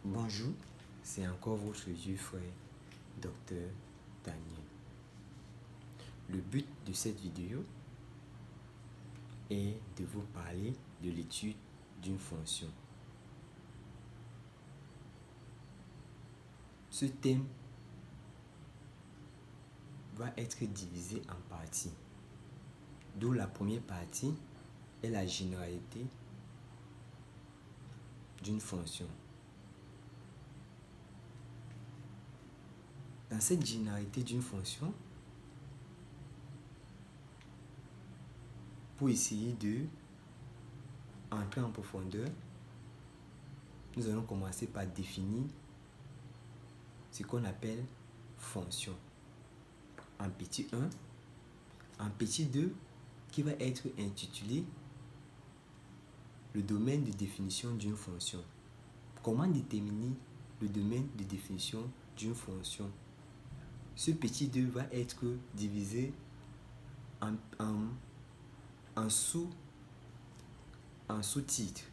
Bonjour, c'est encore votre vieux frère, Dr Daniel. Le but de cette vidéo est de vous parler de l'étude d'une fonction. Ce thème va être divisé en parties, d'où la première partie est la généralité d'une fonction. Dans cette généralité d'une fonction, pour essayer de entrer en profondeur, nous allons commencer par définir ce qu'on appelle fonction. En petit 1, en petit 2, qui va être intitulé le domaine de définition d'une fonction. Comment déterminer le domaine de définition d'une fonction? Ce petit 2 va être divisé en sous-titres.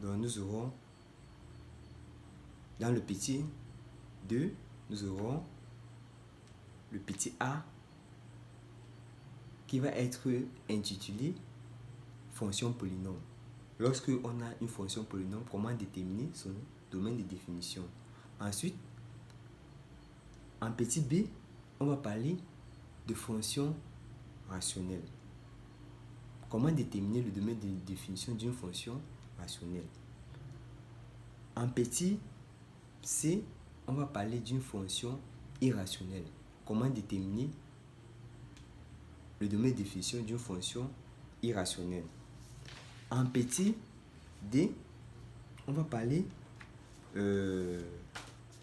Donc nous aurons, dans le petit 2, nous aurons le petit a qui va être intitulé fonction polynôme. Lorsque on a une fonction polynôme, comment déterminer son domaine de définition? Ensuite, en petit b, on va parler de fonction rationnelle. Comment déterminer le domaine de définition d'une fonction rationnelle? En petit c, on va parler d'une fonction irrationnelle. Comment déterminer le domaine de définition d'une fonction irrationnelle? En petit d, on va parler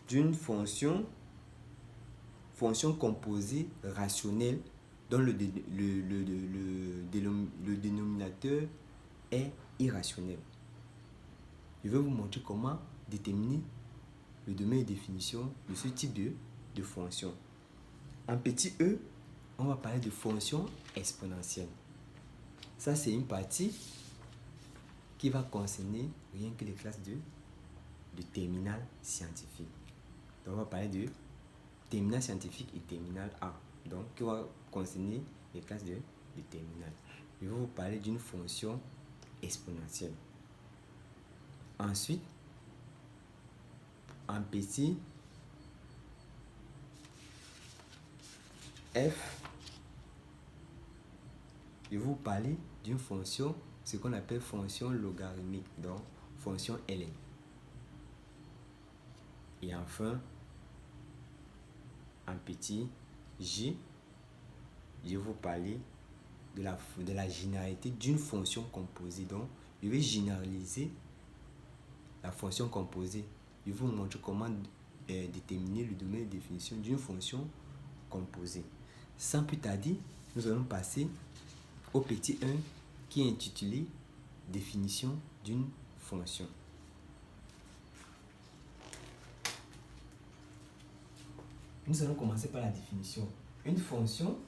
d'une fonction composée rationnelle dont le dénominateur est irrationnel. Je vais vous montrer comment déterminer le domaine de définition de ce type de fonction. En petit e, on va parler de fonction exponentielle. Ça, c'est une partie qui va concerner rien que les classes de terminale scientifique. Donc, on va parler de terminale scientifique et terminale A. Donc, qui va concerner les classes de terminale. Je vais vous parler d'une fonction exponentielle. Ensuite, en petit f, je vais vous parler d'une fonction, ce qu'on appelle fonction logarithmique, donc fonction ln. Et enfin, en petit g, je vais vous parler de la généralité d'une fonction composée. Donc, je vais généraliser la fonction composée. Je vais vous montrer comment déterminer le domaine de définition d'une fonction composée. Sans plus tarder, nous allons passer au petit 1 qui est intitulé définition d'une fonction. Nous allons commencer par la définition. Une fonction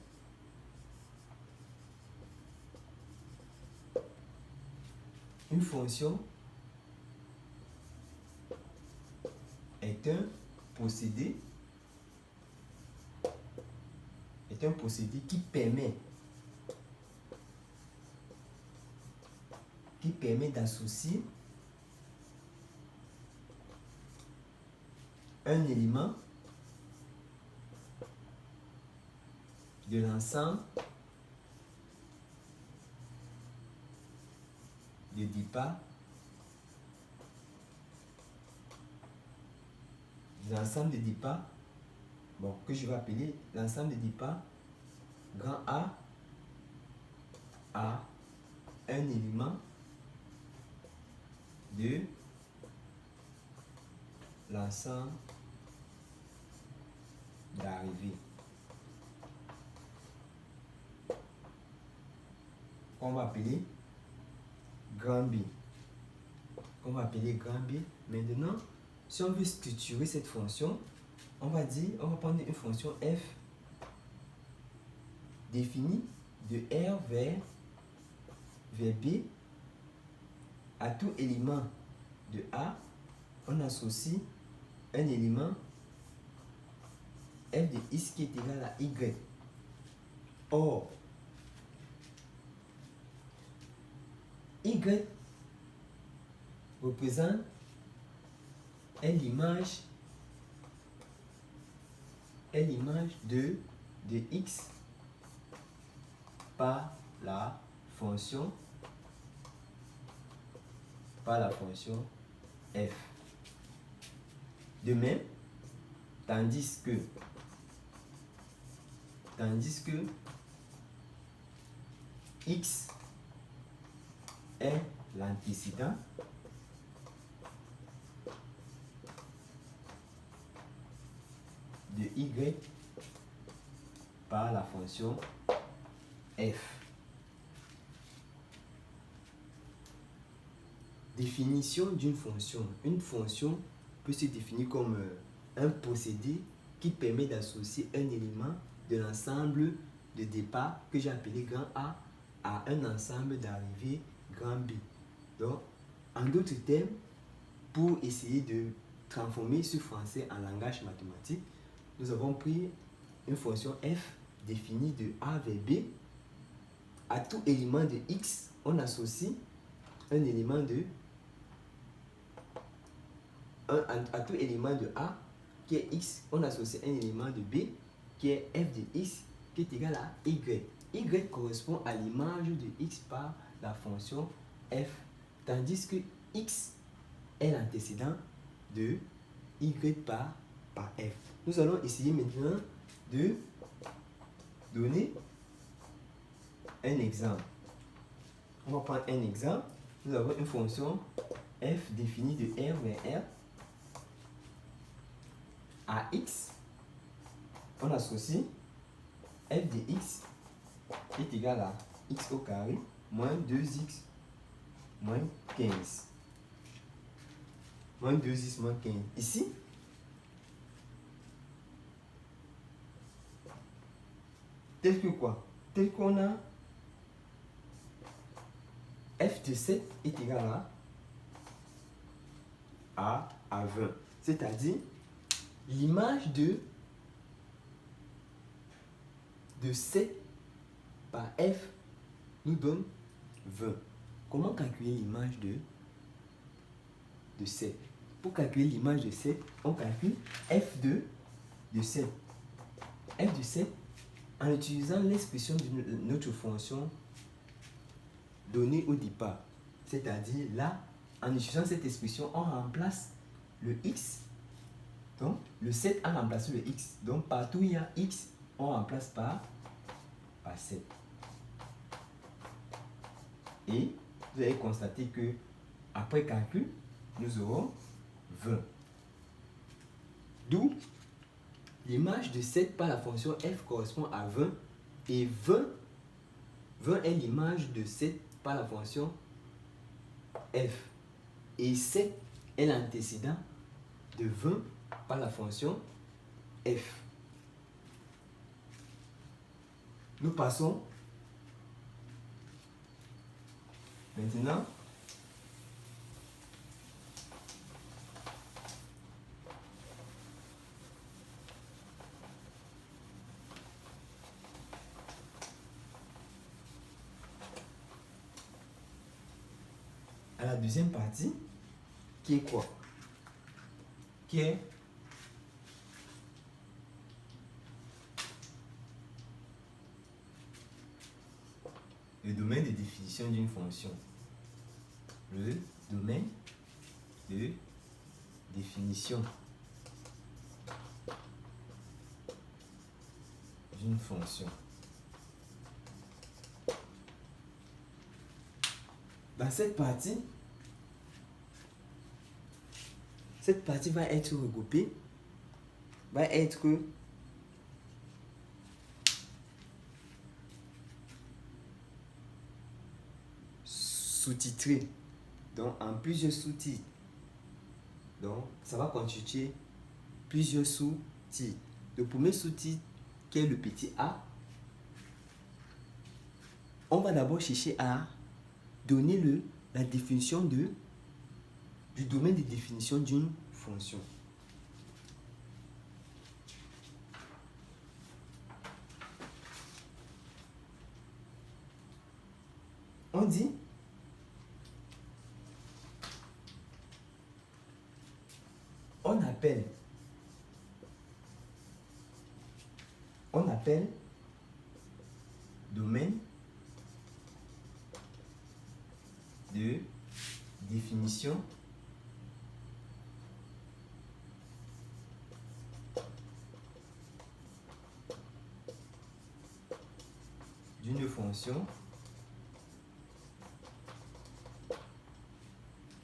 est un procédé qui permet d'associer un élément de l'ensemble de départ que je vais appeler l'ensemble de départ grand A à un élément de l'ensemble d'arrivée. On va appeler grand B. Maintenant, si on veut structurer cette fonction, on va prendre une fonction f définie de R vers B à tout élément de A on associe un élément f de x qui est égal à y. Or, y représente l'image de x par la fonction f. De même, tandis que x est l'antécédent de y par la fonction f. Définition d'une fonction. Une fonction peut se définir comme un procédé qui permet d'associer un élément de l'ensemble de départ que j'ai appelé grand A à un ensemble d'arrivée grand B. Donc, en d'autres termes, pour essayer de transformer ce français en langage mathématique, nous avons pris une fonction f définie de A vers B. À tout élément de x, on associe un élément de à tout élément de A qui est x, on associe un élément de B qui est f de x qui est égal à y. Y correspond à l'image de x par la fonction f, tandis que x est l'antécédent de y par f. Nous allons essayer maintenant de donner un exemple. On va prendre un exemple. Nous avons une fonction f définie de R vers R. À x, on associe f de x est égal à x au carré moins 2x moins 15. Moins 2x moins 15. Ici, tel que quoi? Tel qu'on a f de 7 est égal à 20. C'est-à-dire, l'image de 7 par f nous donne 20. Comment calculer l'image de 7? Pour calculer l'image de 7, on calcule f de 7. F de 7 en utilisant l'expression de notre fonction donnée au départ. C'est-à-dire là, en utilisant cette expression, on remplace le x. Donc, le 7 a remplacé le x. Donc, partout où il y a x, on remplace par 7. Et vous allez constater que après calcul, nous aurons 20. D'où l'image de 7 par la fonction f correspond à 20. Et 20 est l'image de 7 par la fonction f. Et 7 est l'antécédent de 20 par la fonction f. Nous passons maintenant à la deuxième partie, qui est quoi? Qui est le domaine de définition d'une fonction. Le domaine de définition d'une fonction. Dans cette partie va être regroupée, va être sous-titrée, donc en plusieurs sous-titres. Donc ça va constituer plusieurs sous-titres. Le premier sous-titre, qui est le petit a, on va d'abord chercher à donner la définition de du domaine de définition d'une fonction. On dit on appelle domaine de définition d'une fonction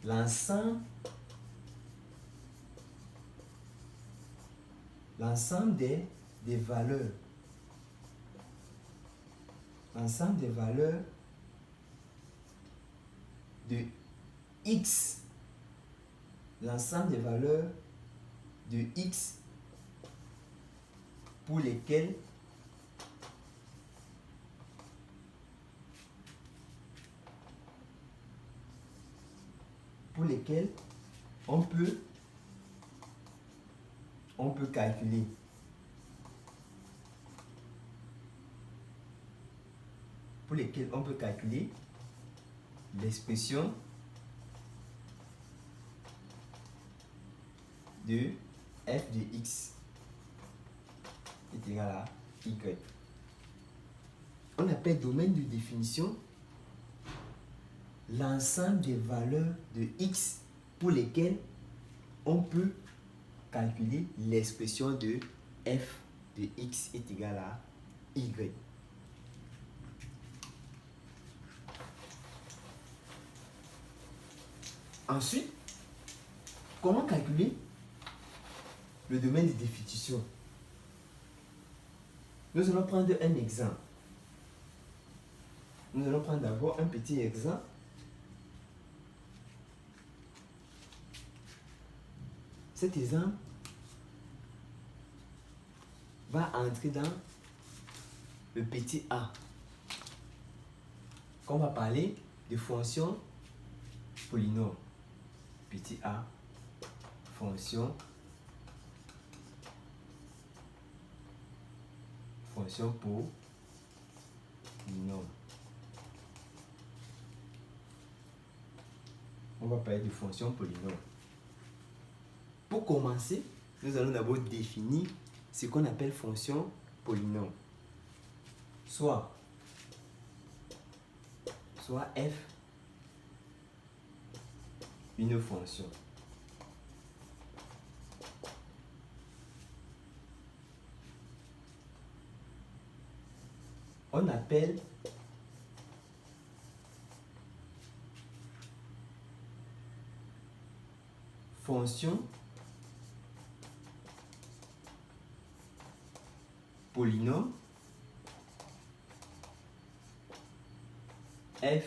l'ensemble des valeurs de x, l'ensemble des valeurs de x pour lesquelles on peut calculer l'expression de f de x est égal à y. On appelle domaine de définition l'ensemble des valeurs de x pour lesquelles on peut calculer l'expression de f de x est égal à y. Ensuite, comment calculer le domaine de définition? Nous allons prendre un exemple. Nous allons prendre d'abord un petit exemple. Cet exemple va entrer dans le petit a. Quand on va parler de fonction polynôme. Petit a, fonction polynôme. On va parler de fonction polynôme. Pour commencer, nous allons d'abord définir ce qu'on appelle fonction polynôme. Soit f une fonction. On appelle fonction polynôme f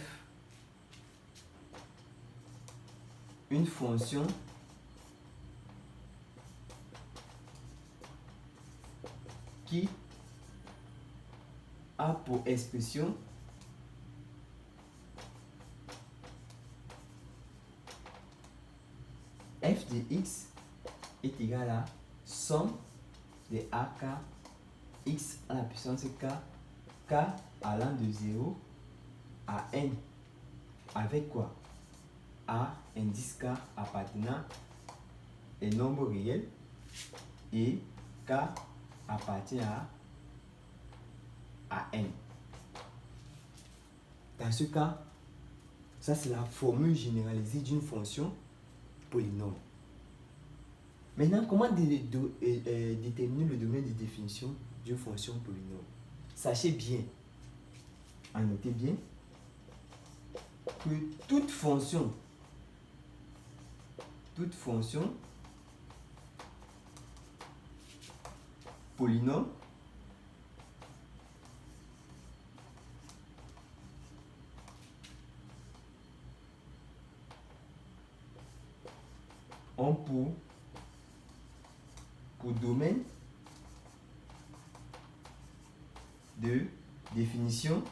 une fonction qui a pour expression f de x est égal à somme de ak x à la puissance k, k allant de 0 à n, avec quoi? A indice k appartenant au nombre réel et k appartient à n. Dans ce cas, ça c'est la formule généralisée d'une fonction polynôme. Maintenant, comment déterminer le domaine de définition d'une fonction polynôme? Sachez bien, annotez bien, que toute fonction polynôme ont pour domaine de définition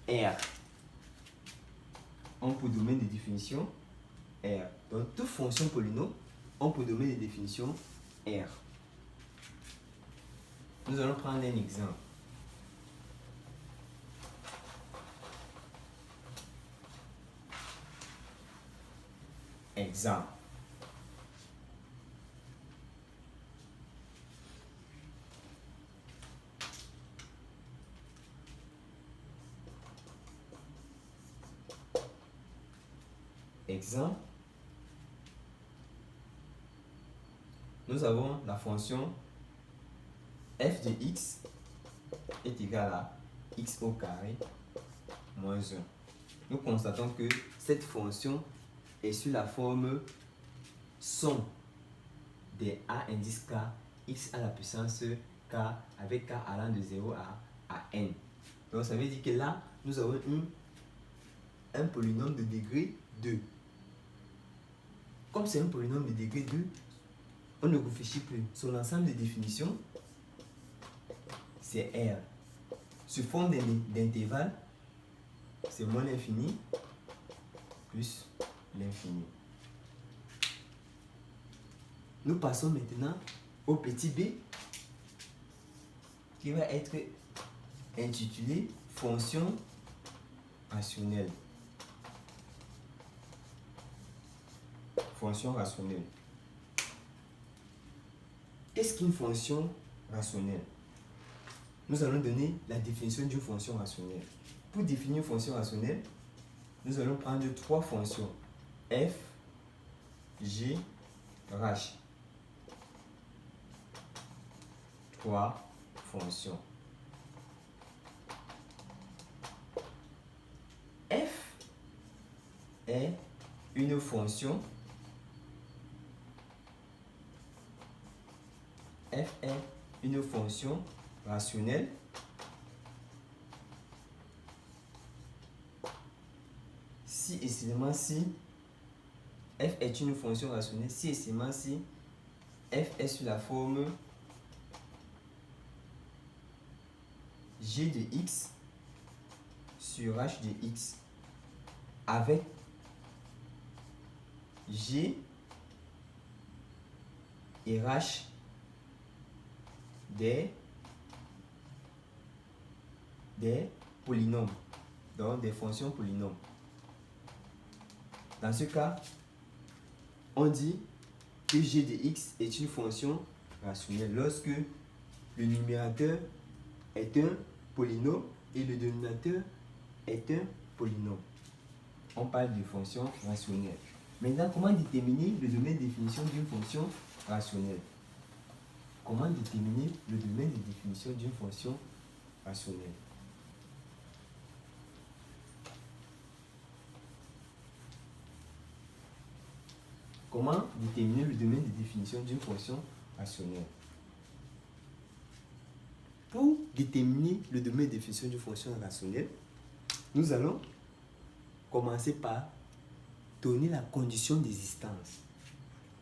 R. On pour domaine de définition R. Donc, toute fonction polynôme ont pour domaine de définition R. Nous allons prendre un exemple. Exemple. Exemple. Nous avons la fonction f de x est égal à x au carré moins 1. Nous constatons que cette fonction est sur la forme somme des a indice k, x à la puissance k avec k allant de 0 à n. Donc ça veut dire que là, nous avons un polynôme de degré 2. Comme c'est un polynôme de degré 2, on ne réfléchit plus. Son ensemble de définitions, c'est R. Sous forme d'intervalle, c'est moins l'infini plus l'infini. Nous passons maintenant au petit b qui va être intitulé fonction rationnelle. Fonction rationnelle. Qu'est-ce qu'une fonction rationnelle? Nous allons donner la définition d'une fonction rationnelle. Pour définir une fonction rationnelle, nous allons prendre trois fonctions. F, G, H. Trois fonctions. F est une fonction. F est une fonction rationnelle si et seulement si f est une fonction rationnelle si et seulement si f est sur la forme g de x sur h de x avec g et h des polynômes, donc des fonctions polynômes. Dans ce cas, on dit que g de x est une fonction rationnelle lorsque le numérateur est un polynôme et le dénominateur est un polynôme. On parle de fonction rationnelle. Maintenant, comment déterminer le domaine de définition d'une fonction rationnelle? Comment déterminer le domaine de définition d'une fonction rationnelle? Comment déterminer le domaine de définition d'une fonction rationnelle? Pour déterminer le domaine de définition d'une fonction rationnelle, nous allons commencer par donner la condition d'existence.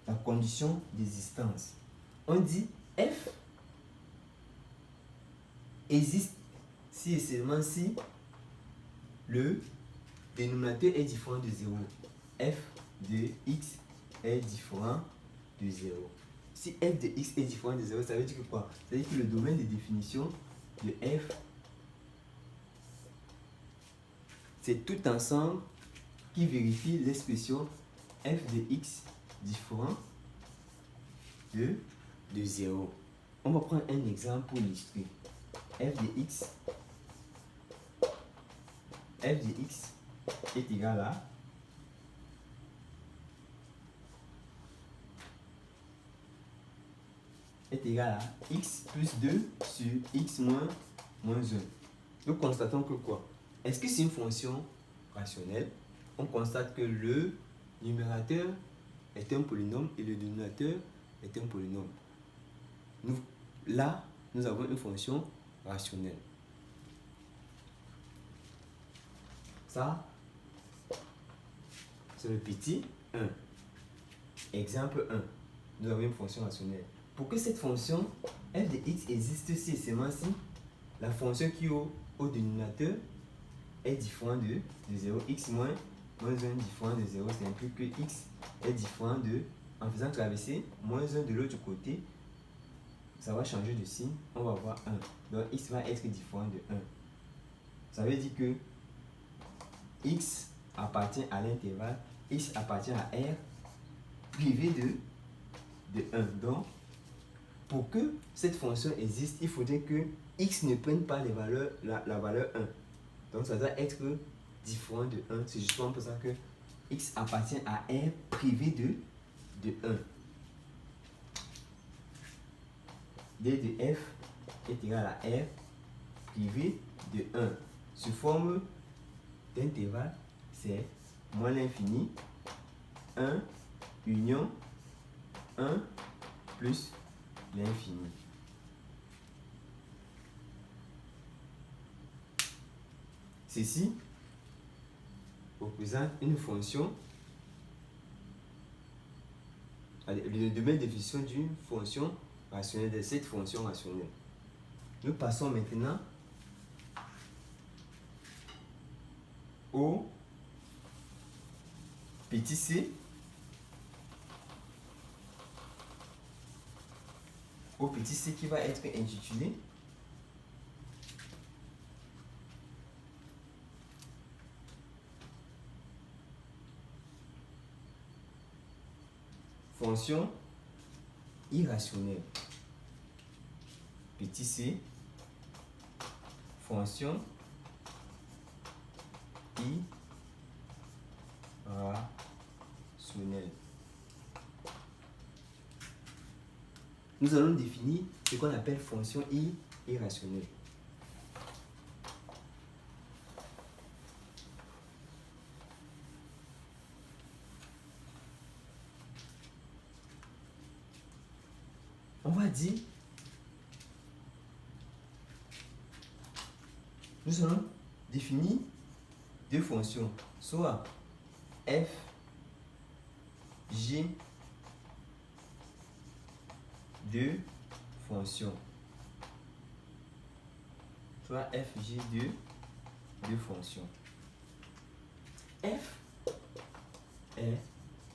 La condition d'existence. On dit f existe si et seulement si le dénominateur est différent de 0. F de x est différent de 0. Si f de x est différent de 0, ça veut dire que quoi? Ça veut dire que le domaine de définition de f, c'est tout ensemble qui vérifie l'expression f de x différent de 0. On va prendre un exemple pour illustrer. F de x est égal à x plus 2 sur x moins 1. Nous constatons que quoi? Est-ce que c'est une fonction rationnelle? On constate que le numérateur est un polynôme et le dénominateur est un polynôme. Là, nous avons une fonction rationnelle. Ça, c'est le petit 1. Exemple 1. Nous avons une fonction rationnelle. Pour que cette fonction f de x existe si et seulement si la fonction qui est au dénominateur est différent de 0, x moins 1 différent de 0, ça implique que x est différent de, en faisant traverser moins 1 de l'autre côté, ça va changer de signe, on va voir 1. Donc x va être différent de 1. Ça veut dire que x appartient à l'intervalle, x appartient à R privé de 1. Donc, pour que cette fonction existe, il faudrait que x ne prenne pas les valeurs, la valeur 1. Donc, ça doit être différent de 1. C'est justement pour ça que x appartient à R privé de 1. D de f est égal à R privé de 1. Sous forme d'intervalle, c'est moins l'infini, 1 union 1 plus l'infini. Ceci représente une fonction, le domaine de définition d'une fonction rationnelle, de cette fonction rationnelle. Nous passons maintenant au petit c. Au petit c qui va être intitulé fonction irrationnelle. Petit c, fonction irrationnelle. Nous allons définir ce qu'on appelle fonction irrationnelle. On va dire, nous allons définir deux fonctions, soit f, g, deux fonctions, soit f, g, deux fonctions. F est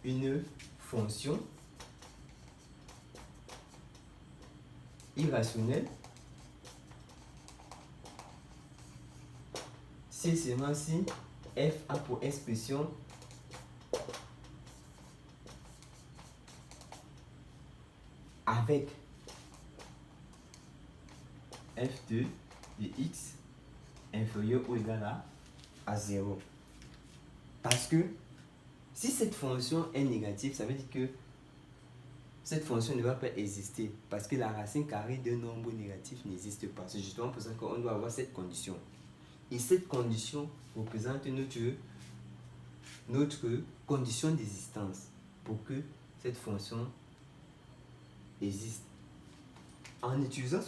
une fonction irrationnelle si seulement si f a pour expression avec f2 de x inférieur ou égal à 0. Parce que si cette fonction est négative, ça veut dire que cette fonction ne va pas exister parce que la racine carrée d'un nombre négatif n'existe pas. C'est justement pour ça qu'on doit avoir cette condition. Et cette condition représente notre condition d'existence pour que cette fonction existe. En utilisant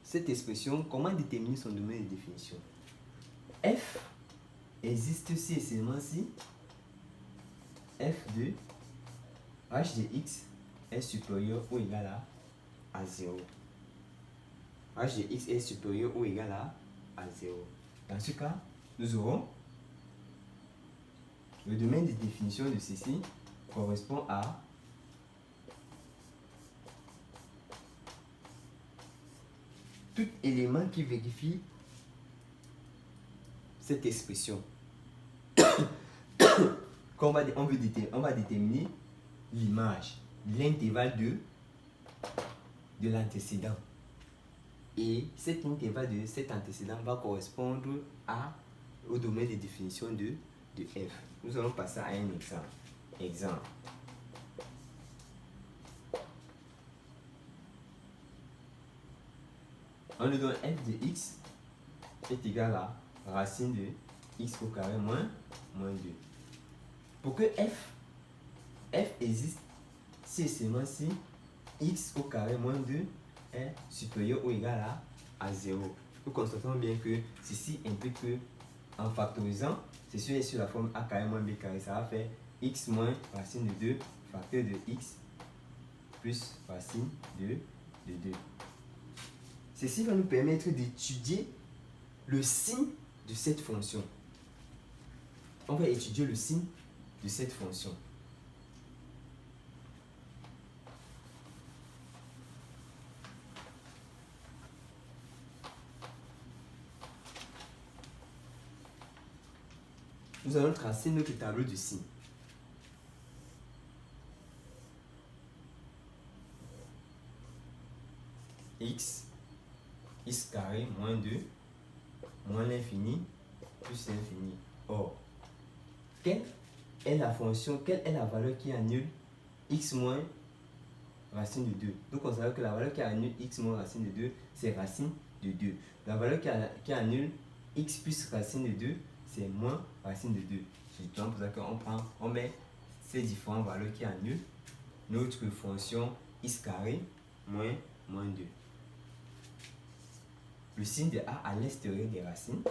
cette expression, comment déterminer son domaine de définition? F existe si et seulement si f de h de x est supérieur ou égal à 0. H de x est supérieur ou égal à 0. Dans ce cas, nous aurons le domaine de définition de ceci correspond à tout élément qui vérifie cette expression. On va déterminer l'image, l'intervalle de l'antécédent. Et cet intervalle de cet antécédent va correspondre au domaine de définition de f. Nous allons passer à un exemple. On nous donne f de x est égal à racine de x au carré moins 2. Pour que f existe, c'est seulement si x au carré moins 2 est supérieur ou égal à 0. Nous constatons bien que ceci implique que en factorisant, ceci est sur la forme a carré moins b carré, ça va faire x moins racine de 2 facteur de x plus racine de 2. Ceci va nous permettre d'étudier le signe de cette fonction. On va étudier le signe de cette fonction. Nous allons tracer notre tableau de signes. X carré moins 2 moins l'infini plus l'infini. Or, quelle est la fonction, quelle est la valeur qui annule x moins racine de 2? Donc on savait que la valeur qui annule x moins racine de 2, c'est racine de 2. La valeur qui annule x plus racine de 2, c'est moins racine de 2. C'est pour ça qu'on met ces différentes valeurs qui annulent notre fonction x carré moins 2. Le signe de a à l'extérieur des racines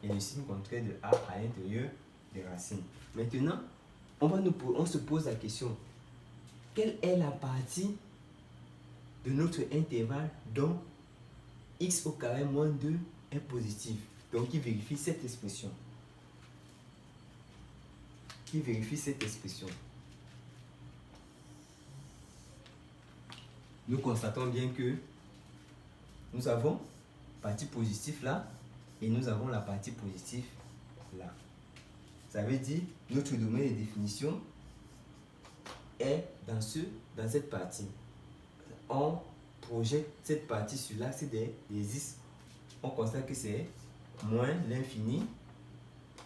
et le signe contraire de a à l'intérieur des racines. Maintenant, on se pose la question, quelle est la partie de notre intervalle dont x au carré moins 2 est positif? Donc, qui vérifie cette expression. Nous constatons bien que nous avons partie positive là et nous avons la partie positive là. Ça veut dire notre domaine de définition est dans cette partie. On projette cette partie sur l'axe des x. On constate que c'est moins l'infini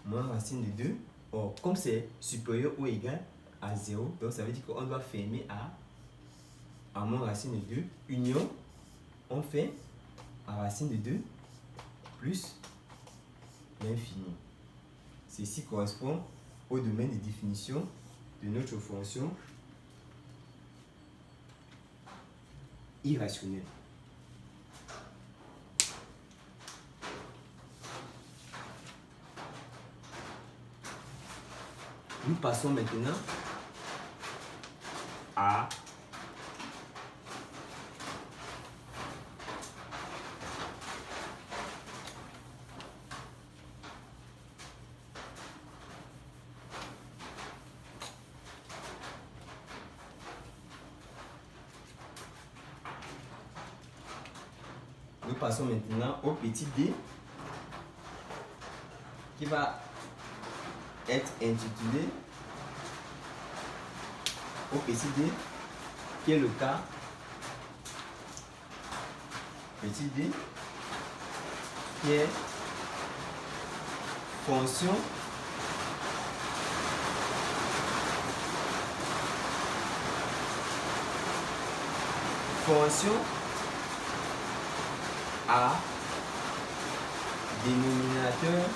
moins racine de 2. Or, comme c'est supérieur ou égal à 0, donc ça veut dire qu'on doit fermer à moins racine de 2. Union, on fait à racine de 2 plus l'infini. Ceci correspond au domaine de définition de notre fonction irrationnelle. Nous passons maintenant à au petit d qui va être intitulé au petit d qui est le cas petit d qui est fonction à dénominateur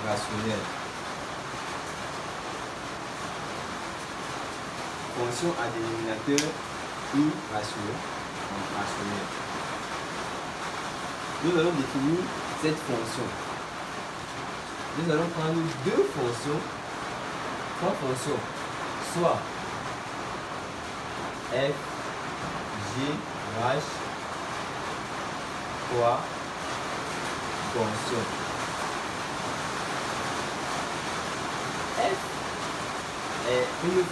irrationnelle. Fonction à dénominateur irrationnel. Nous allons définir cette fonction. Nous allons prendre trois fonctions, soit f, g, h, 3 fonctions. F est une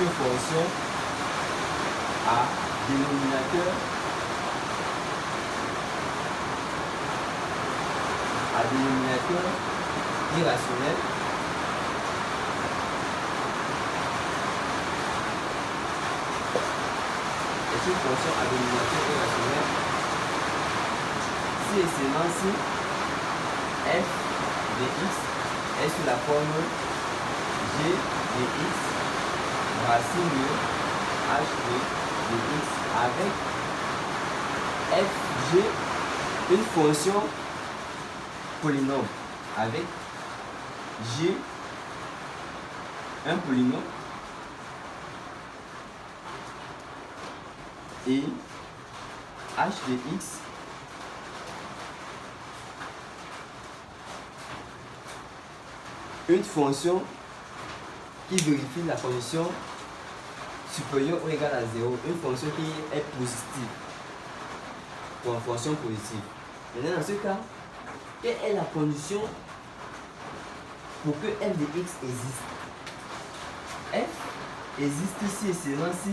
fonction à dénominateur irrationnel est une fonction à dénominateur irrationnel si et seulement si f de x est sous la forme g de x racine de h de x avec fg une fonction polynôme avec g un polynôme et h de x une fonction qui vérifie la condition supérieure ou égale à 0, une fonction qui est positive, pour une fonction positive. Maintenant, dans ce cas, quelle est la condition pour que f de x existe? F existe ici et seulement si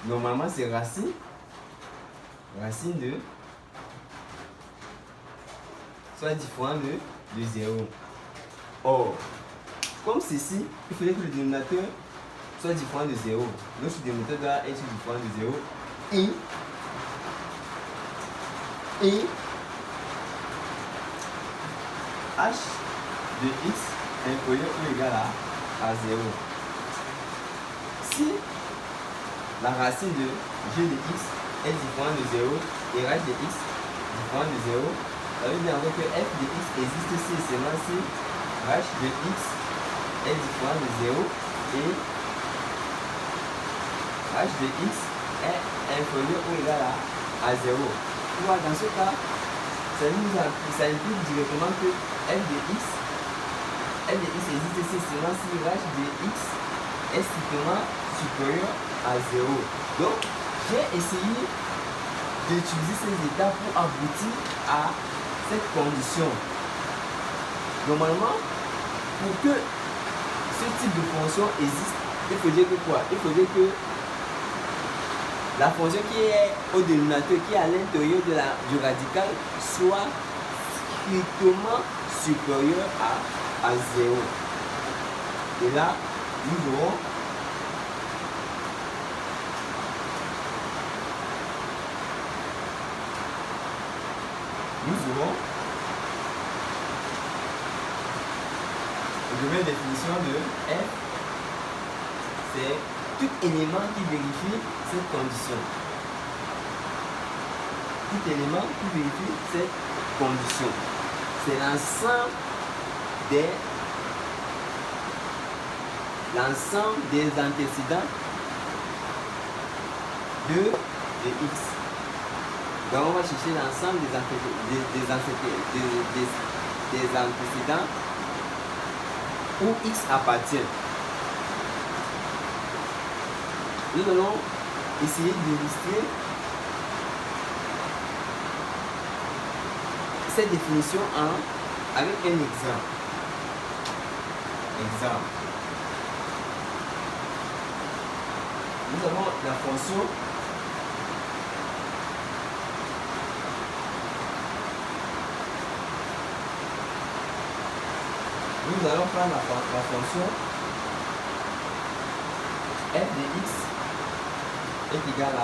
normalement c'est racine de soit différent de 0. Or, comme ceci, il faudrait que le dénominateur soit différent de 0. Notre dénominateur doit être différent de 0. Et h de x inférieur ou égal à 0. Si la racine de g de x est différente de 0 et h de x différent de 0, ça veut dire que f de x existe si et seulement si h de x est différent de 0 et h de x est inférieur ou égal à 0. Dans ce cas, ça implique directement que f de x existe si seulement si h de x est strictement supérieur à 0. Donc, j'ai essayé d'utiliser ces étapes pour aboutir à cette condition. Normalement, pour que ce type de fonction existe, il faudrait que quoi? Il faudrait que la fonction qui est au dénominateur, qui est à l'intérieur du radical, soit strictement supérieure à 0. Et là, nous aurons la définition de f, c'est tout élément qui vérifie cette condition. Tout élément qui vérifie cette condition. C'est l'ensemble des antécédents de x. Donc on va chercher l'ensemble des antécédents où x appartient. Nous allons essayer d'illustrer cette définition avec un exemple. Nous avons la fonction nous allons prendre la fonction f de x est égal à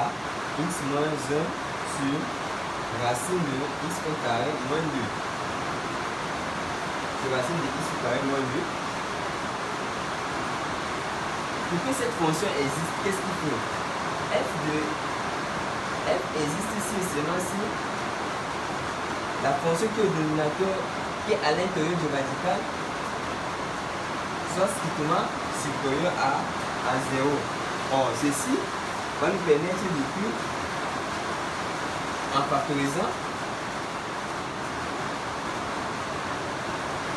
x moins 1 sur racine de x au carré moins 2. C'est racine de x au carré moins 2. Pour que cette fonction existe, qu'est-ce qu'il faut? F existe ici et seulement si la fonction qui est au dénominateur, qui est à l'intérieur du radical, soit strictement supérieur à 0. Or, ceci va nous permettre d'écrire en factorisant,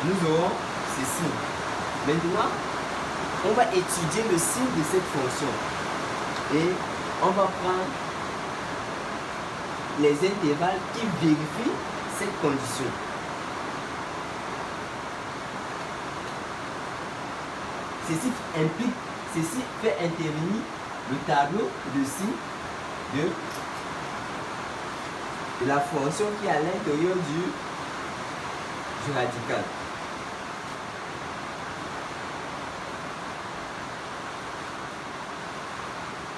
nous aurons ceci. Maintenant, on va étudier le signe de cette fonction et on va prendre les intervalles qui vérifient cette condition. Ceci fait intervenir le tableau de signes de la fonction qui est à l'intérieur du radical.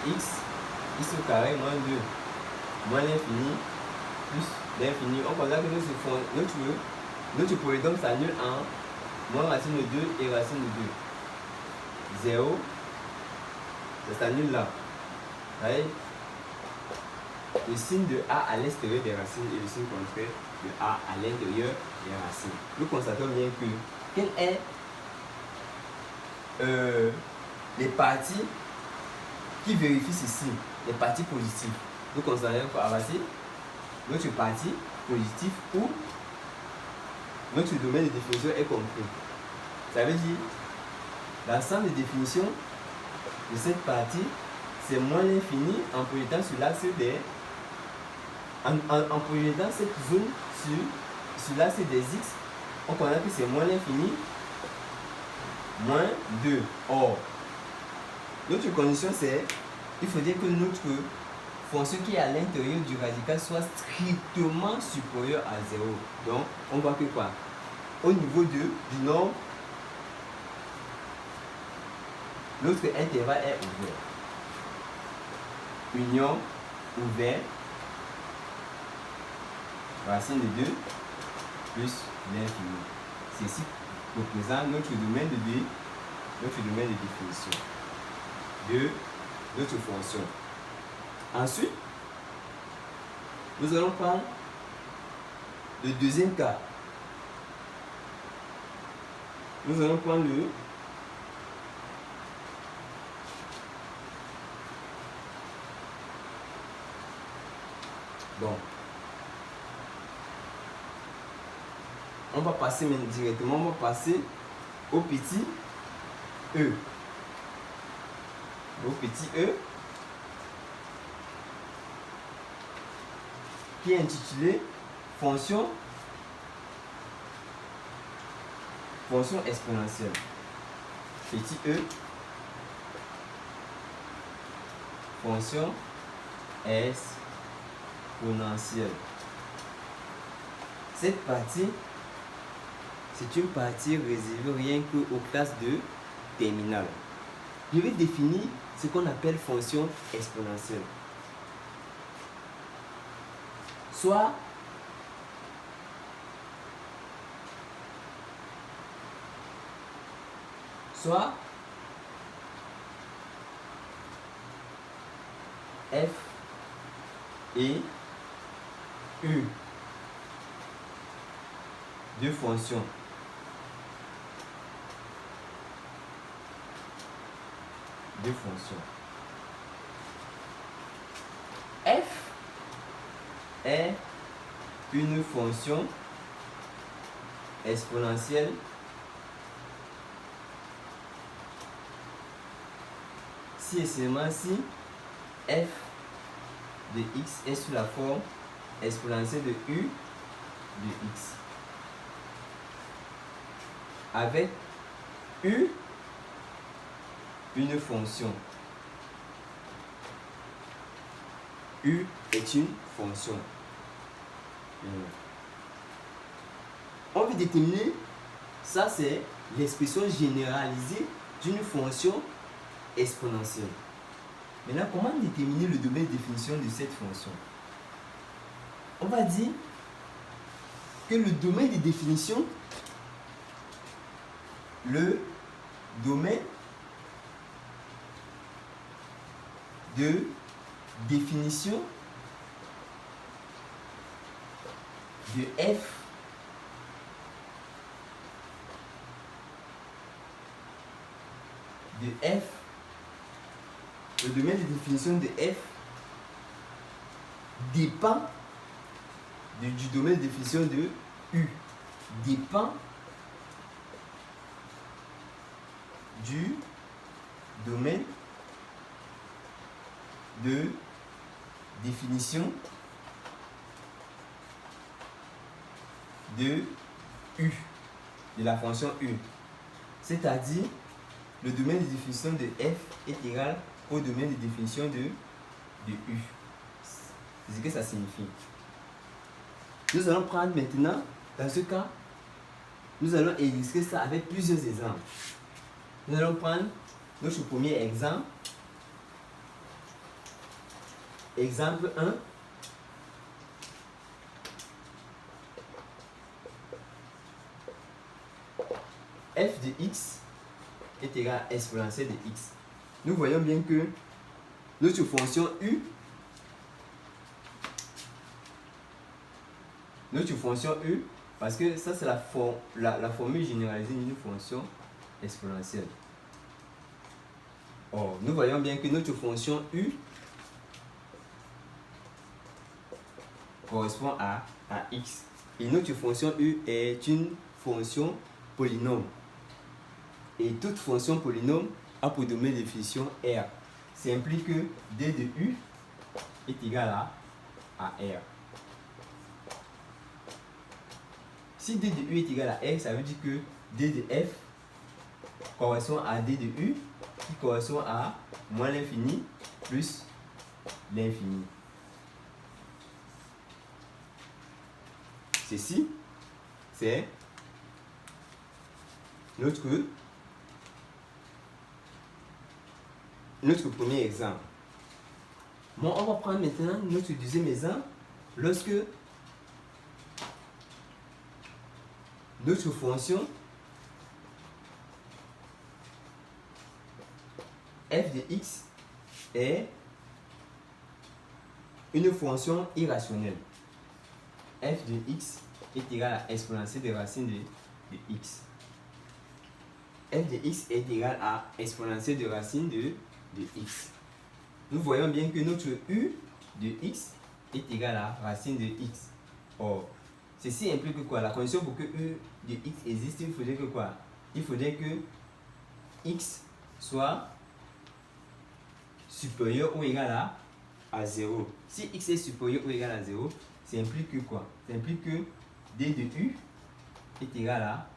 X au carré moins 2 moins l'infini plus l'infini. On constate que notre polynôme s'annule en moins racine de 2 et racine de 2. 0, ça s'annule là. Voyez? Le signe de A à l'extérieur des racines et le signe contraire de A à l'intérieur des racines. Nous constatons bien que quelles sont les parties qui vérifie ceci, les parties positives. Nous considérons quoi voici notre partie positive où notre domaine de définition est compris. Ça veut dire l'ensemble des définitions de cette partie, c'est moins l'infini en projetant sur l'axe des en projetant cette zone sur l'axe des x, on connaît que c'est moins l'infini moins 2. Or, notre condition c'est il faut dire que notre fonction qui est à l'intérieur du radical soit strictement supérieure à 0. Donc, on voit que quoi? Au niveau du nombre, notre intervalle est ouvert. Union, ouvert, racine de 2 plus l'infini. Ceci représente notre domaine de définition de notre fonction. Ensuite, nous allons prendre le deuxième cas. Nous allons prendre donc, on va passer directement, on va passer au petit e. Au petit e qui est intitulé fonction exponentielle. Petit e, fonction exponentielle. Cette partie, c'est une partie réservée rien qu'aux classes de terminale. Je vais définir ce qu'on appelle fonction exponentielle. Soit f et u, deux fonctions. F est une fonction exponentielle si et seulement si f de x est sous la forme exponentielle de u de x, avec u une fonction. U est une fonction. On veut déterminer, ça c'est l'expression généralisée d'une fonction exponentielle. Maintenant, comment déterminer le domaine de définition de cette fonction? On va dire que le domaine de définition, le domaine de définition de f le domaine de définition de f dépend du domaine de définition de u, dépend du domaine de définition de u, de la fonction u. C'est-à-dire, le domaine de définition de f est égal au domaine de définition de u. C'est ce que ça signifie. Nous allons prendre maintenant, dans ce cas, nous allons illustrer ça avec plusieurs exemples. Nous allons prendre notre premier exemple. Exemple 1. F de x est égal à exponentielle de x. Nous voyons bien que notre fonction u, parce que ça c'est la formule généralisée d'une fonction exponentielle. Or, nous voyons bien que notre fonction u correspond à x. Et notre fonction u est une fonction polynôme. Et toute fonction polynôme a pour domaine de définition R. Ça implique que d de u est égal à R. Si d de u est égal à R, ça veut dire que d de f correspond à d de u qui correspond à moins l'infini plus l'infini. Ceci, c'est notre premier exemple. Bon, on va prendre maintenant notre deuxième exemple lorsque notre fonction f de x est une fonction irrationnelle. F de x est égal à exponentielle de racine de x. F de x est égal à exponentielle de racine de x. Nous voyons bien que notre u de x est égal à racine de x. Or, ceci implique que quoi? La condition pour que u de x existe, il faudrait que quoi? Il faudrait que x soit supérieur ou égal à 0. Si x est supérieur ou égal à 0, ça implique que quoi? Ça implique que d de u est égal à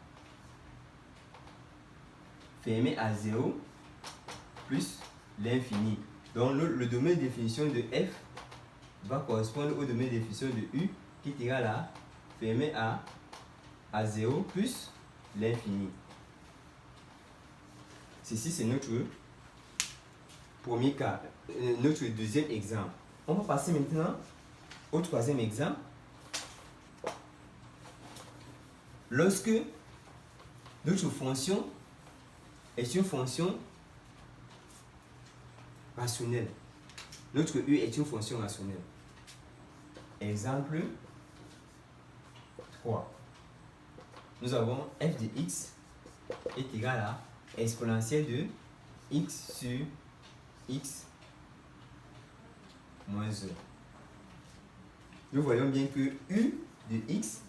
fermé à 0 plus l'infini. Donc le domaine de définition de f va correspondre au domaine de définition de u qui est égal à fermé à 0 plus l'infini. Ceci c'est notre premier cas, notre deuxième exemple. On va passer maintenant au troisième exemple. Lorsque notre fonction est une fonction rationnelle. Notre u est une fonction rationnelle. Exemple 3. Nous avons f de x est égal à exponentielle de x sur x moins 1. Nous voyons bien que u de x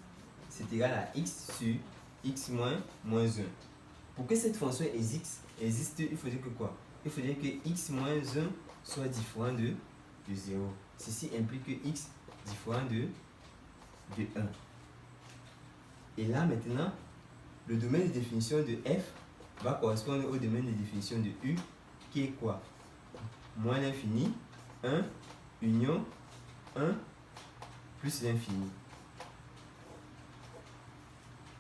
c'est égal à x sur x moins 1. Pour que cette fonction existe, il faudrait que quoi? Il faudrait que x moins 1 soit différent de 0. Ceci implique que x différent de 1. Et là maintenant, le domaine de définition de f va correspondre au domaine de définition de u qui est quoi? Moins l'infini, 1, union, 1, plus l'infini.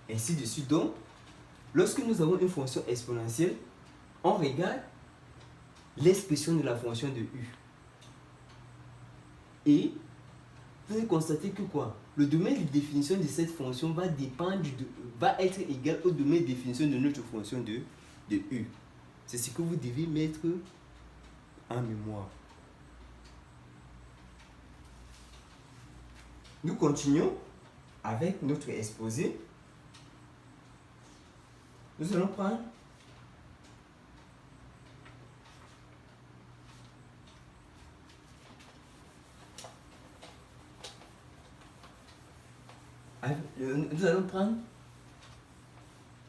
Ainsi de suite. Donc, lorsque nous avons une fonction exponentielle, on regarde l'expression de la fonction de u. Et vous allez constater que quoi? Le domaine de définition de cette fonction va va être égal au domaine de définition de notre fonction de u. C'est ce que vous devez mettre en mémoire. Nous continuons avec notre exposé. Nous allons prendre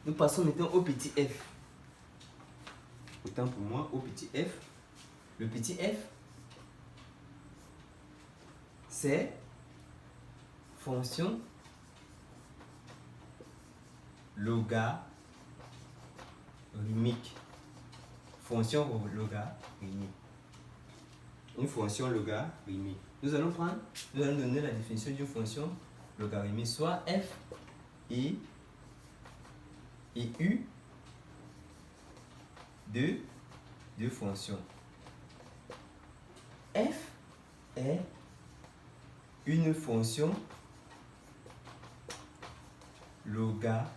nous passons maintenant au petit f. Autant pour moi, au petit f. Le petit f, c'est fonction logarithmique. Fonction logarithmique. Une fonction logarithmique. Nous allons donner la définition d'une fonction logarithmique, soit f et u de fonctions. F est une fonction logarithmique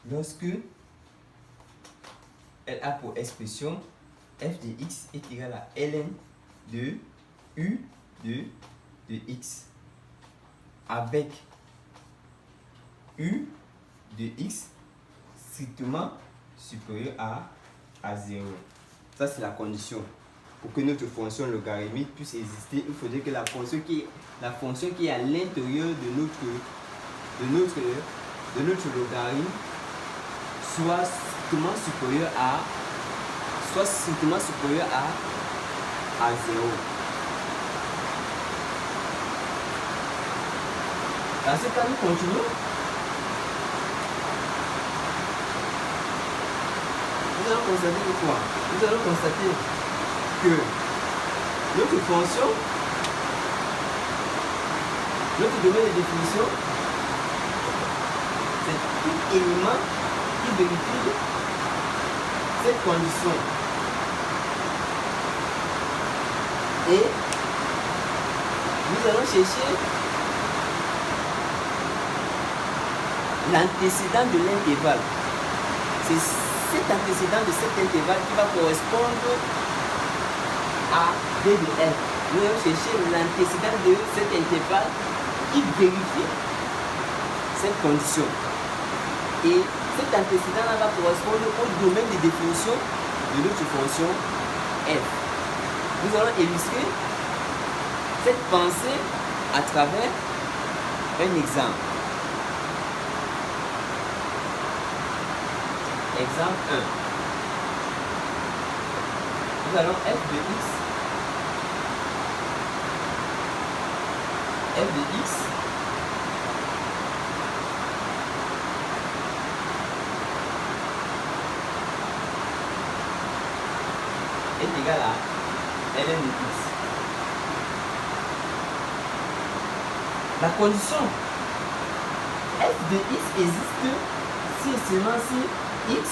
lorsque elle a pour expression f de x est égal à ln de u de x avec U de x strictement supérieur à 0. Ça, c'est la condition. Pour que notre fonction logarithmique puisse exister, il faudrait que la fonction qui est à l'intérieur de notre logarithme soit strictement supérieur à 0. Dans ce cas, nous continuons. Nous allons constater quoi? Nous allons constater que notre fonction, notre domaine de définition, c'est tout élément qui vérifie cette condition. Et nous allons chercher l'antécédent de l'intervalle. C'est cet antécédent de cet intervalle qui va correspondre à D de F. Nous allons chercher l'antécédent de cet intervalle qui vérifie cette condition. Et cet antécédent va correspondre au domaine de définition de notre fonction F. Nous allons illustrer cette pensée à travers un exemple. Exemple 1. Nous allons f de x est égal à ln de x. La condition f de x existe si et seulement si x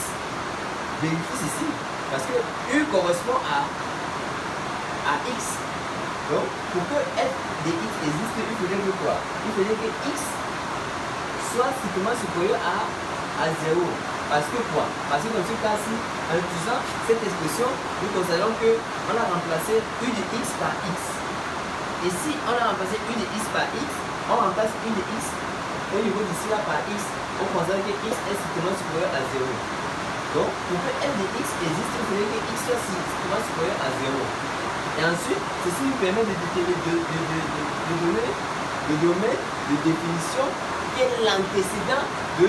vérifie ceci, parce que u correspond à x. Donc, pour que f de x existe, il faudrait que quoi? Il faudrait que x soit strictement supérieur à 0. Parce que quoi? Parce que dans ce cas-ci, en utilisant cette expression, nous considérons qu'on a remplacé u de x par x. Et si on a remplacé u de x par x, on remplace u de x au niveau d'ici là par x, on considère que x est strictement supérieur à 0. Donc, pour que f de x existe, il faudrait que x soit strictement supérieur à 0. Et ensuite, ceci nous permet de donner le domaine de définition qui est l'antécédent de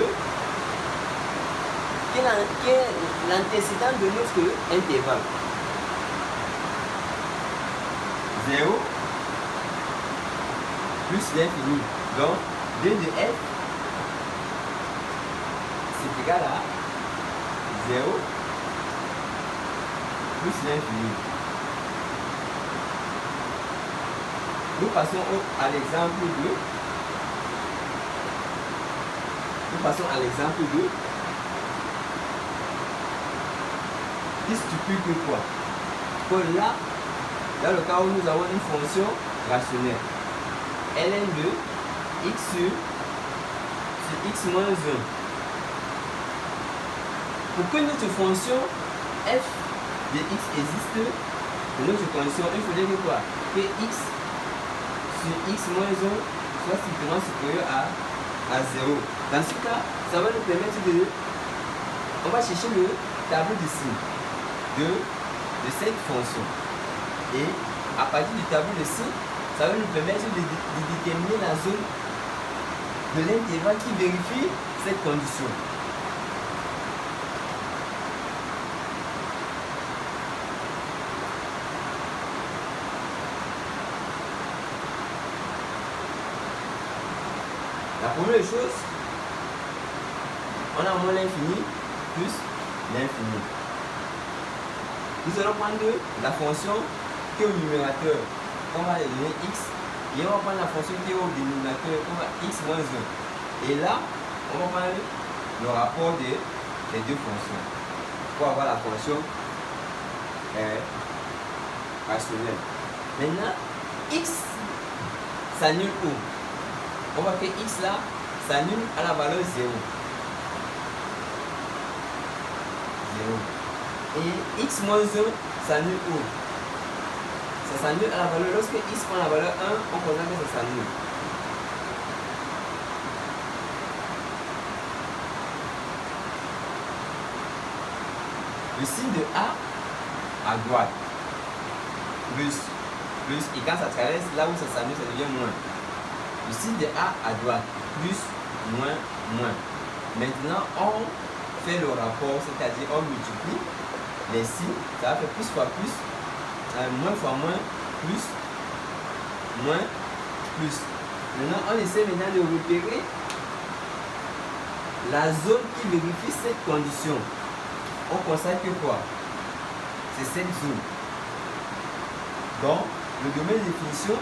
notre intervalle. 0 plus l'infini. Donc, d de f c'est égal à 0 plus l'infini. Nous passons à l'exemple 2. Qui stipule que quoi? Que là, dans le cas où nous avons une fonction rationnelle, ln de x sur x moins 1. Pour que notre fonction f de x existe, de notre condition, il faudrait que quoi? Que x sur x moins 1 soit strictement supérieur à 0. Dans ce cas, ça va nous permettre de... On va chercher le tableau de signes de cette fonction. Et à partir du tableau de signes, ça va nous permettre de déterminer la zone de l'intervalle qui vérifie cette condition. La première chose, on a moins l'infini plus l'infini. Nous allons prendre la fonction qui est au numérateur, on va donner x, et on va prendre la fonction qui est au dénominateur, on va x moins 1. Et là, on va prendre le rapport des deux fonctions pour avoir la fonction rationnelle. Maintenant, x s'annule où? On va que x là s'annule à la valeur 0. Et x moins 1 s'annule où? Ça s'annule à la valeur, lorsque x prend la valeur 1, on considère que ça s'annule. le signe de A à droite, plus, et quand ça traverse, là où ça s'annule, ça devient moins. Le signe de A à droite, plus, moins, moins. Maintenant, on fait le rapport, c'est-à-dire on multiplie les signes, ça va faire plus fois plus, moins fois moins, plus, moins, plus. Maintenant, on essaie maintenant de repérer la zone qui vérifie cette condition. On constate que quoi? C'est cette zone. Donc, le domaine de définition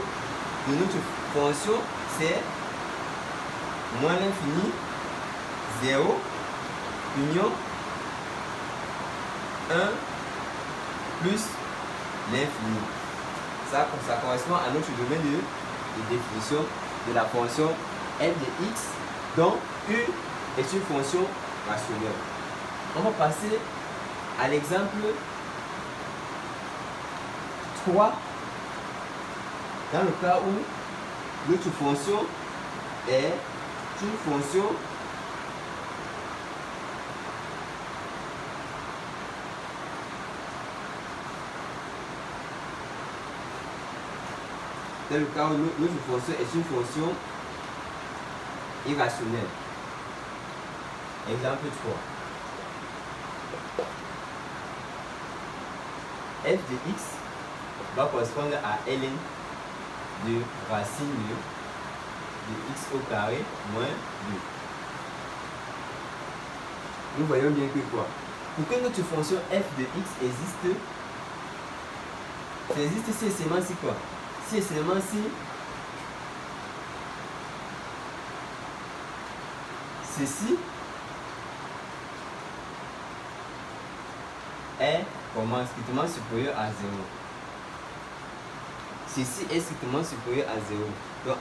de notre fonction, c'est moins l'infini, 0, union, 1, plus l'infini. Ça correspond à notre domaine de définition de la fonction f de x, dont u est une fonction rationnelle. On va passer à l'exemple 3, dans le cas où notre fonction est une fonction est une fonction irrationnelle. Exemple 3. F de x va correspondre à ln de racine de x au carré moins 2. Nous voyons bien que quoi? Pour que notre fonction f de x existe, ça existe si et seulement si quoi? Si et seulement si ceci est strictement supérieur à 0. Ceci est strictement supérieur à 0. Donc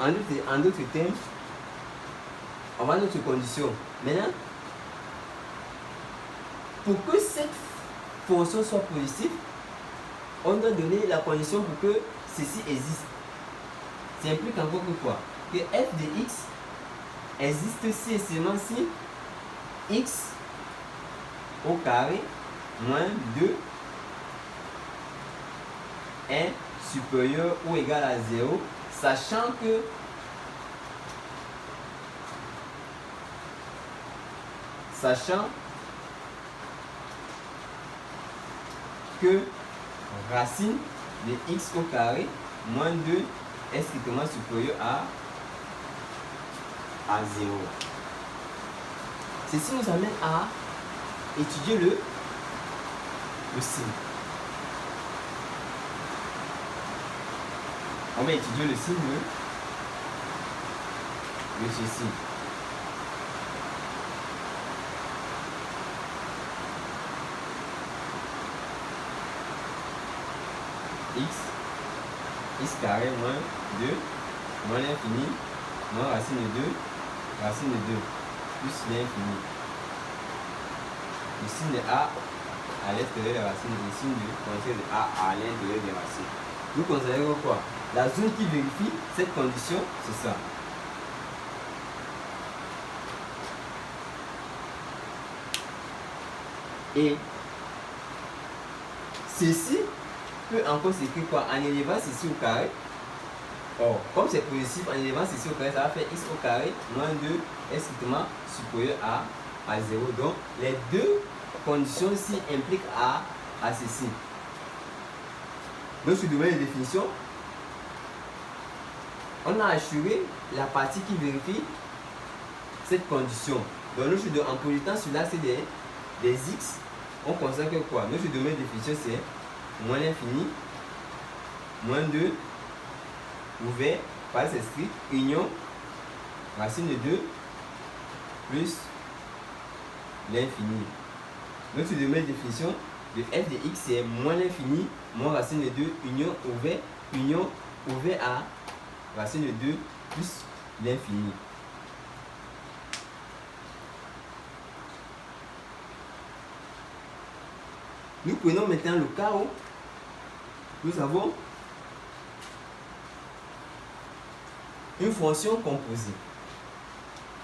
en d'autres termes, on va notre condition. Maintenant, pour que cette fonction soit positive, on doit donner la condition pour que ceci existe. Ça implique encore que quoi? Que f de x existe si et seulement si x au carré moins 2 est supérieur ou égal à 0, sachant que racine de x au carré moins 2 est strictement supérieur à 0. Ceci nous amène à étudier le signe. On va étudier le signe de ceci. X carré moins 2, moins l'infini, moins racine de 2, plus l'infini. Le signe de A à l'extérieur des racines, le signe de A à l'intérieur des racines. Nous considérons quoi? La zone qui vérifie cette condition, c'est ça. Et ceci peut encore s'écrire quoi? En élevant ceci au carré. Or, comme c'est positif, en élevant ceci au carré, ça va faire x au carré moins 2 est strictement supérieur à 0. Donc, les deux conditions-ci impliquent à ceci. Dans ce domaine de définition, on a assuré la partie qui vérifie cette condition. Donc, en projetant celui-là, c'est des x. On constate que quoi? Notre domaine de définition, c'est moins l'infini, moins 2, ouvert, par c'est strict, union, racine de 2, plus l'infini. Notre domaine de définition de f de x, c'est moins l'infini, moins racine de 2, union, ouvert à racine de 2 plus l'infini. Nous prenons maintenant le cas où nous avons une fonction composée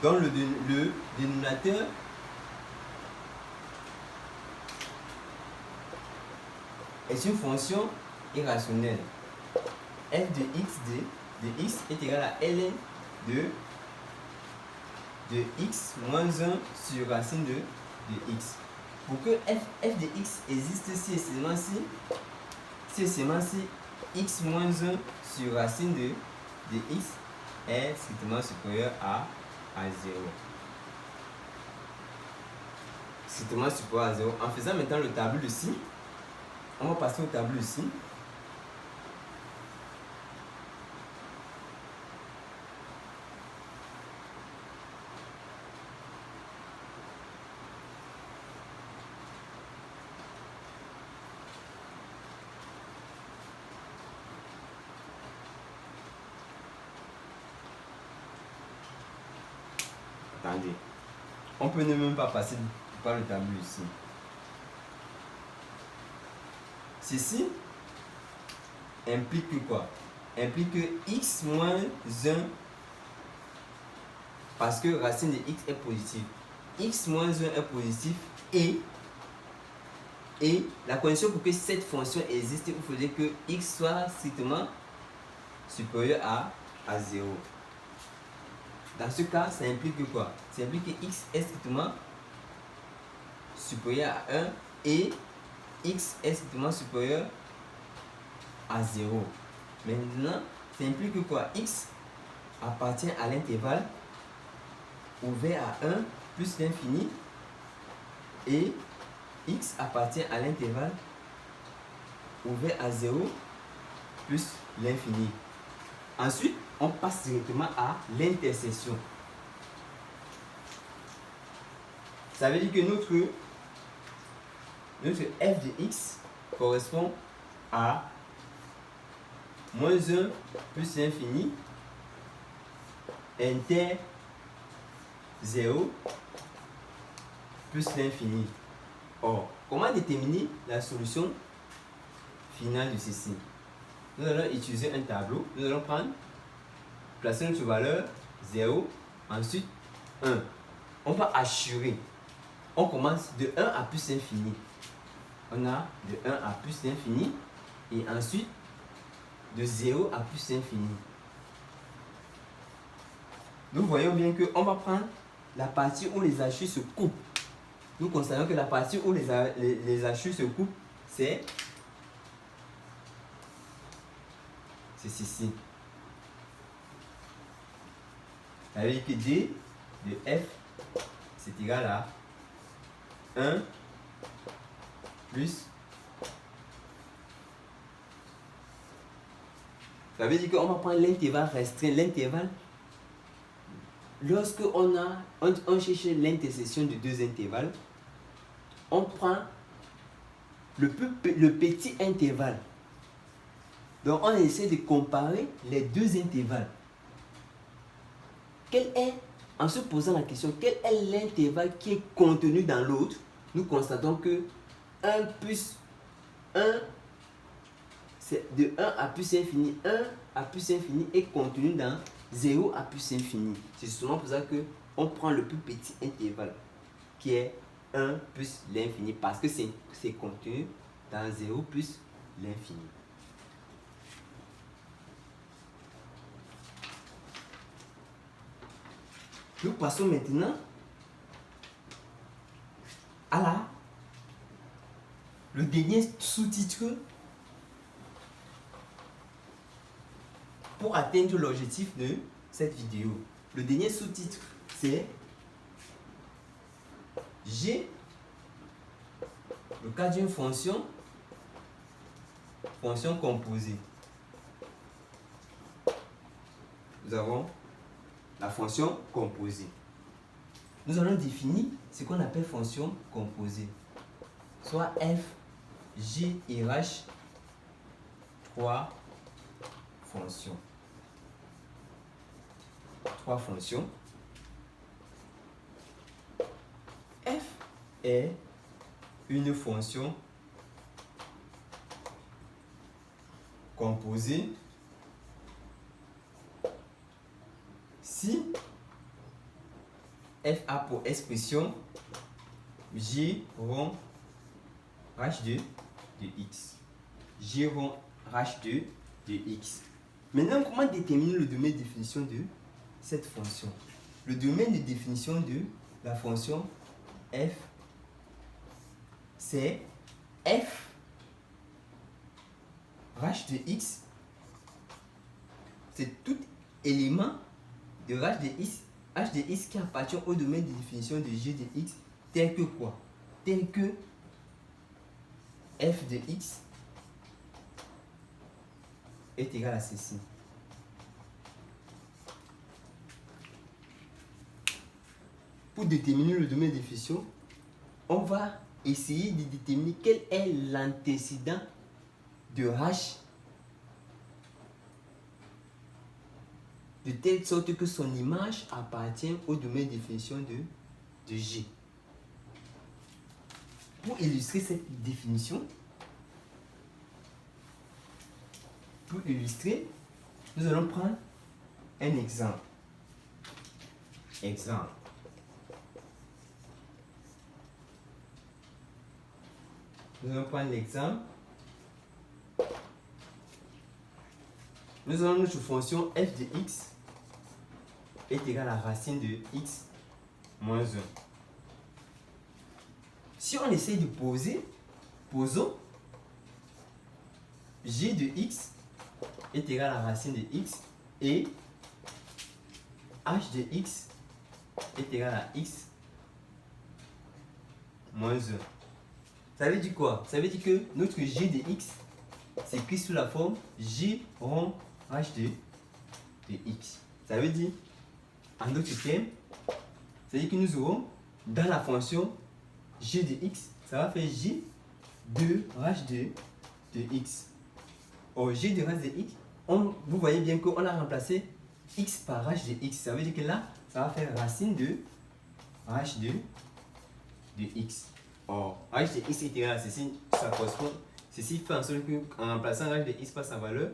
dont le dénominateur est une fonction irrationnelle. F de x est égal à ln de x moins 1 sur racine de x. Pour que f de x existe si et seulement si x moins 1 sur racine de x est strictement supérieur à 0. Strictement supérieur à 0. En faisant maintenant le tableau de ci, on va passer au tableau ici. Attendez. On peut ne même pas passer par le tableau ici. Ceci implique que quoi? Implique que x moins 1, parce que racine de x est positive. X moins 1 est positif et la condition pour que cette fonction existe, il faudrait que x soit strictement supérieur à 0. Dans ce cas, ça implique que quoi? Ça implique que x est strictement supérieur à 1 et x est strictement supérieur à 0. Maintenant, ça implique que quoi? X appartient à l'intervalle ouvert à 1 plus l'infini et x appartient à l'intervalle ouvert à 0 plus l'infini. Ensuite, on passe directement à l'intersection. Ça veut dire que notre f de x correspond à moins 1 plus l'infini inter 0 plus l'infini. Or, comment déterminer la solution finale de ceci? Nous allons utiliser un tableau. Nous allons placer notre valeur 0, ensuite 1. On va assurer. On commence de 1 à plus l'infini. On a de 1 à plus l'infini et ensuite de 0 à plus l'infini. Nous voyons bien qu'on va prendre la partie où les hachures se coupent. Nous constatons que la partie où les hachures se coupent, c'est ceci. Ça veut dire que d de f, c'est égal à 1 plus. Ça veut dire qu'on va prendre l'intervalle restreint. L'intervalle, lorsque on cherche l'intersection de deux intervalles, on prend le petit intervalle. Donc on essaie de comparer les deux intervalles. En se posant la question, quel est l'intervalle qui est contenu dans l'autre? Nous constatons que 1 plus 1, c'est de 1 à plus infini. 1 à plus infini est contenu dans 0 à plus infini. C'est souvent pour ça qu'on prend le plus petit intervalle, qui est 1 plus l'infini, parce que c'est contenu dans 0 plus l'infini. Nous passons maintenant à le dernier sous-titre pour atteindre l'objectif de cette vidéo. Le dernier sous-titre, c'est G, le cas d'une fonction composée. Nous avons la fonction composée. Nous allons définir ce qu'on appelle fonction composée. Soit f, g et h, 3 fonctions. 3 fonctions. F est une fonction composée si f a pour expression g rond h de x. G rond H2 de X. Maintenant, comment déterminer le domaine de définition de cette fonction? Le domaine de définition de la fonction f, c'est f h de x, c'est tout élément de h de x qui appartient au domaine de définition de g de x, tel que quoi? Tel que f de x est égal à ceci. Pour déterminer le domaine de définition, on va essayer de déterminer quel est l'antécédent de h de telle sorte que son image appartient au domaine de définition de G. Pour illustrer cette définition, nous allons prendre un exemple. Nous allons prendre l'exemple. Nous avons notre fonction f de x est égale à la racine de x moins 1. Si on essaie de posons g de x est égal à la racine de x et h de x est égal à x moins 1. Ça veut dire quoi? Ça veut dire que notre g de x s'écrit sous la forme g rond h de x. Ça veut dire, en d'autres termes, c'est-à-dire que nous aurons dans la fonction g de x, ça va faire g de h de x. Or, g de h de x, vous voyez bien qu'on a remplacé x par h de x. Ça veut dire que là, ça va faire racine de h de x. Or, h de x est égal à ceci, ça correspond. Ceci fait en sorte qu'en remplaçant h de x par sa valeur,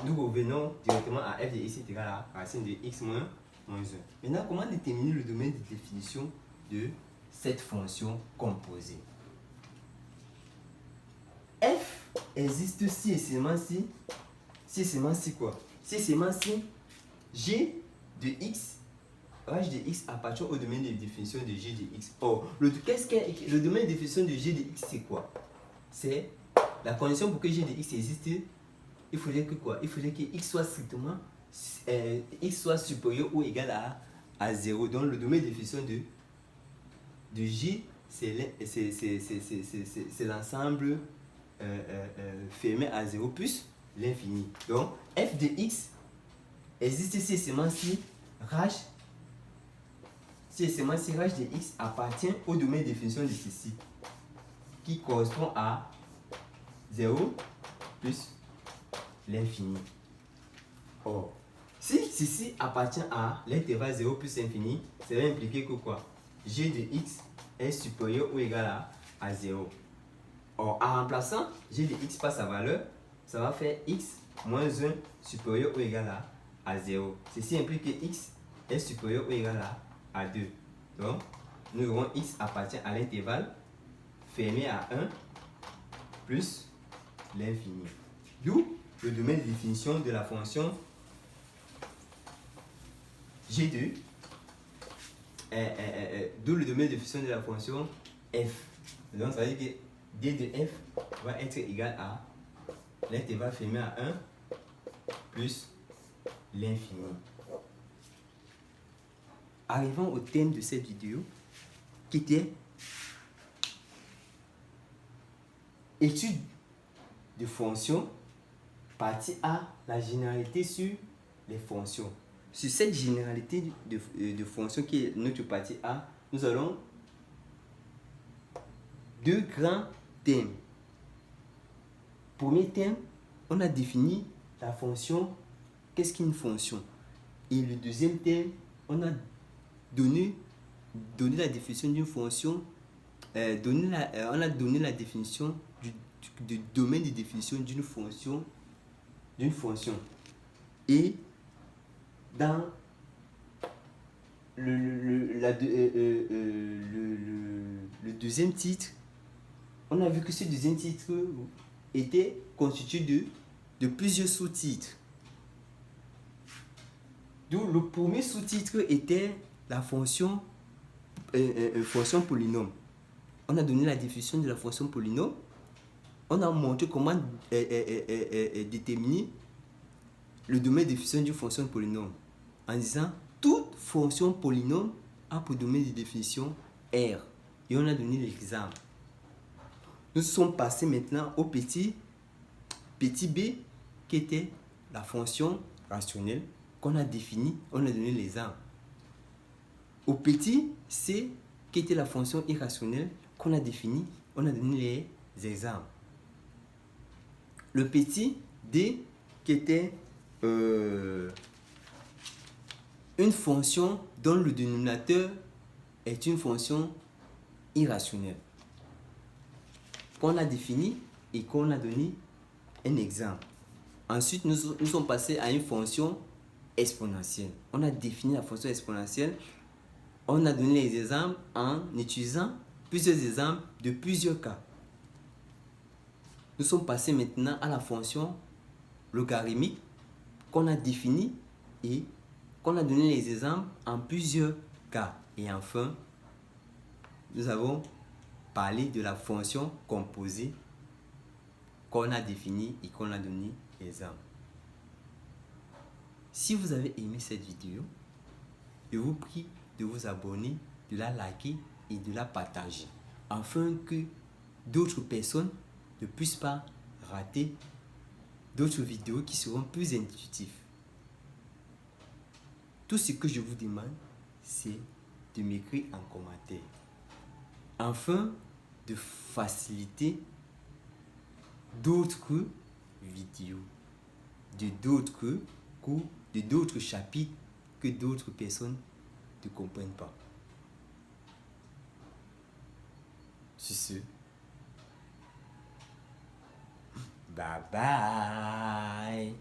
nous revenons directement à f de x est égal à racine de x moins 1. Maintenant, comment déterminer le domaine de définition de cette fonction composée? F existe si et seulement si, quoi? Si et seulement si g de x, h de x appartient au domaine de définition de g de x. Or, le domaine de définition de g de x, c'est quoi? C'est la condition pour que g de x existe. Il faudrait que quoi? Il faudrait que x soit strictement x soit supérieur ou égal à 0. Donc le domaine de définition de J, c'est l'ensemble fermé à 0 plus l'infini. Donc f de x existe si et seulement si h de x appartient au domaine de définition de ceci, qui correspond à 0 plus l'infini. Or, si ceci appartient à l'intervalle 0 plus infini, ça va impliquer que quoi? G de x est supérieur ou égal à 0. Or, en remplaçant g de x par sa valeur, ça va faire x moins 1 supérieur ou égal à 0. Ceci implique que x est supérieur ou égal à 2. Donc, nous aurons x appartient à l'intervalle fermé à 1 plus l'infini. D'où le domaine de définition de la fonction G2, d'où le domaine de définition de la fonction f. Donc ça veut dire que d de f va être égal à l'intervalle fermé à 1 plus l'infini. Arrivons au thème de cette vidéo qui était étude de fonctions. Partie A, la généralité sur les fonctions. Sur cette généralité de fonctions qui est notre partie A, nous allons deux grands thèmes. Premier thème, on a défini la fonction. Qu'est-ce qu'une fonction? Et le deuxième thème, on a donné la définition d'une fonction. On a donné la définition du domaine de définition d'une fonction. Et dans le deuxième titre, on a vu que ce deuxième titre était constitué de plusieurs sous-titres. Donc, le premier sous-titre était la fonction polynôme. On a donné la définition de la fonction polynôme. On a montré comment déterminer le domaine de définition d'une fonction polynôme en disant toute fonction polynôme a pour domaine de définition R. Et on a donné l'exemple. Nous sommes passés maintenant au petit b qui était la fonction rationnelle qu'on a définie, on a donné l'exemple. Au petit c qui était la fonction irrationnelle qu'on a définie, on a donné les exemples. Le petit d qui était une fonction dont le dénominateur est une fonction irrationnelle qu'on a définie et qu'on a donné un exemple. Ensuite, nous sommes passés à une fonction exponentielle. On a défini la fonction exponentielle. On a donné les exemples en utilisant plusieurs exemples de plusieurs cas. Nous sommes passés maintenant à la fonction logarithmique qu'on a définie et qu'on a donné les exemples en plusieurs cas. Et enfin, nous avons parlé de la fonction composée qu'on a définie et qu'on a donné l'exemple. Si vous avez aimé cette vidéo, je vous prie de vous abonner, de la liker et de la partager afin que d'autres personnes ne puissent pas rater d'autres vidéos qui seront plus intuitives. Tout ce que je vous demande, c'est de m'écrire en commentaire afin de faciliter d'autres vidéos, de d'autres cours, de d'autres chapitres que d'autres personnes ne comprennent pas. Sur ce, bye bye.